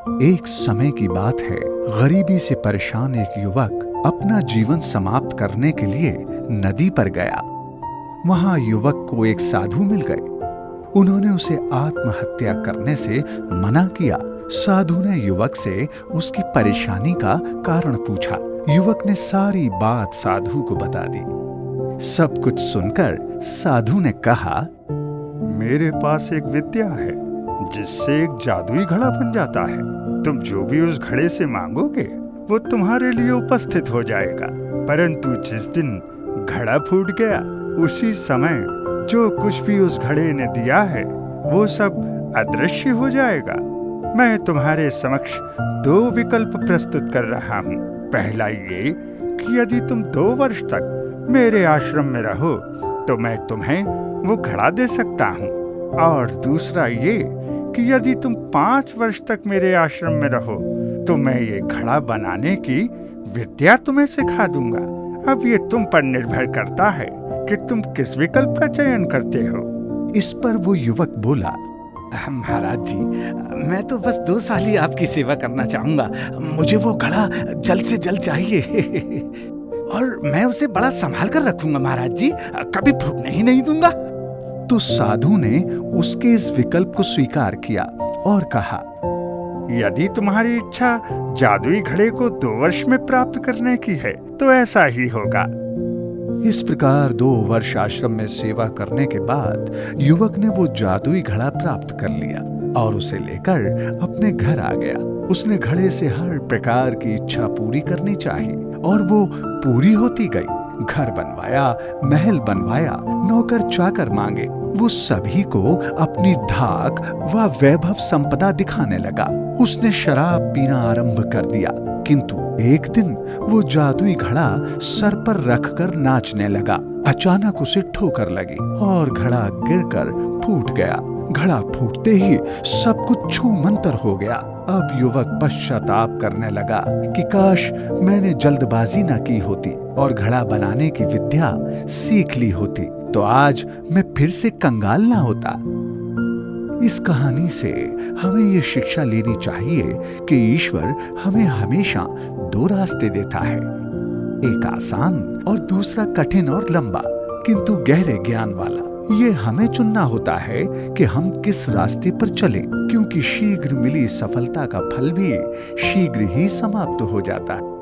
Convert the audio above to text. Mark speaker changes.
Speaker 1: एक समय की बात है, गरीबी से परेशान एक युवक अपना जीवन समाप्त करने के लिए नदी पर गया। वहां युवक को एक साधु मिल गए। उन्होंने उसे आत्महत्या करने से मना किया। साधु ने युवक से उसकी परेशानी का कारण पूछा। युवक ने सारी बात साधु को बता दी। सब कुछ सुनकर साधु ने कहा,
Speaker 2: मेरे पास एक विद्या है जिससे एक जादुई घड़ा बन जाता है। तुम जो भी उस घड़े से मांगोगे वो तुम्हारे लिए उपस्थित हो जाएगा। परंतु जिस दिन घड़ा फूट गया, उसी समय जो कुछ भी उस घड़े ने दिया है वो सब अदृश्य हो जाएगा। मैं तुम्हारे समक्ष 2 विकल्प प्रस्तुत कर रहा हूँ। पहला ये कि यदि तुम 2 वर्ष तक मेरे आश्रम में रहो तो मैं तुम्हें वो घड़ा दे सकता हूँ, और दूसरा ये कि यदि तुम 5 वर्ष तक मेरे आश्रम में रहो तो मैं ये घड़ा बनाने की विद्या तुम्हें सिखा दूंगा। अब ये तुम पर निर्भर करता है कि तुम किस विकल्प का चयन करते हो।
Speaker 1: इस पर वो युवक बोला,
Speaker 3: महाराज जी, मैं तो बस 2 साल ही आपकी सेवा करना चाहूंगा। मुझे वो घड़ा जल्द से जल्द चाहिए और मैं उसे बड़ा संभाल कर रखूंगा महाराज जी, कभी फूटने ही नहीं दूंगा।
Speaker 1: तो साधु ने उसके इस विकल्प को स्वीकार किया और कहा,
Speaker 2: यदि तुम्हारी इच्छा जादुई घड़े को 2 वर्ष में प्राप्त करने की है तो ऐसा ही होगा।
Speaker 1: इस प्रकार 2 वर्ष आश्रम में सेवा करने के बाद युवक ने वो जादुई घड़ा प्राप्त कर लिया और उसे लेकर अपने घर आ गया। उसने घड़े से हर प्रकार की इच्छा पूरी करनी चाहिए और वो पूरी होती गई। घर बनवाया, महल बनवाया, नौकर चाकर मांगे। वो सभी को अपनी धाक व वैभव संपदा दिखाने लगा। उसने शराब पीना आरंभ कर दिया, किंतु एक दिन वो जादुई घड़ा सर पर रखकर नाचने लगा। अचानक उसे ठोकर लगी और घड़ा गिरकर फूट गया। घड़ा फूटते ही सब कुछ छूमंतर हो गया। अब युवक पश्चाताप करने लगा कि काश मैंने जल्दबाजी न की होती और घड़ा बनाने की विद्या सीख ली होती, तो आज मैं फिर से कंगाल ना होता। इस कहानी से हमें ये शिक्षा लेनी चाहिए कि ईश्वर हमें हमेशा 2 रास्ते देता है, एक आसान और दूसरा कठिन और लंबा किंतु गहरे ज्ञान वाला। ये हमें चुनना होता है कि हम किस रास्ते पर चलें, क्योंकि शीघ्र मिली सफलता का फल भी शीघ्र ही समाप्त हो जाता है।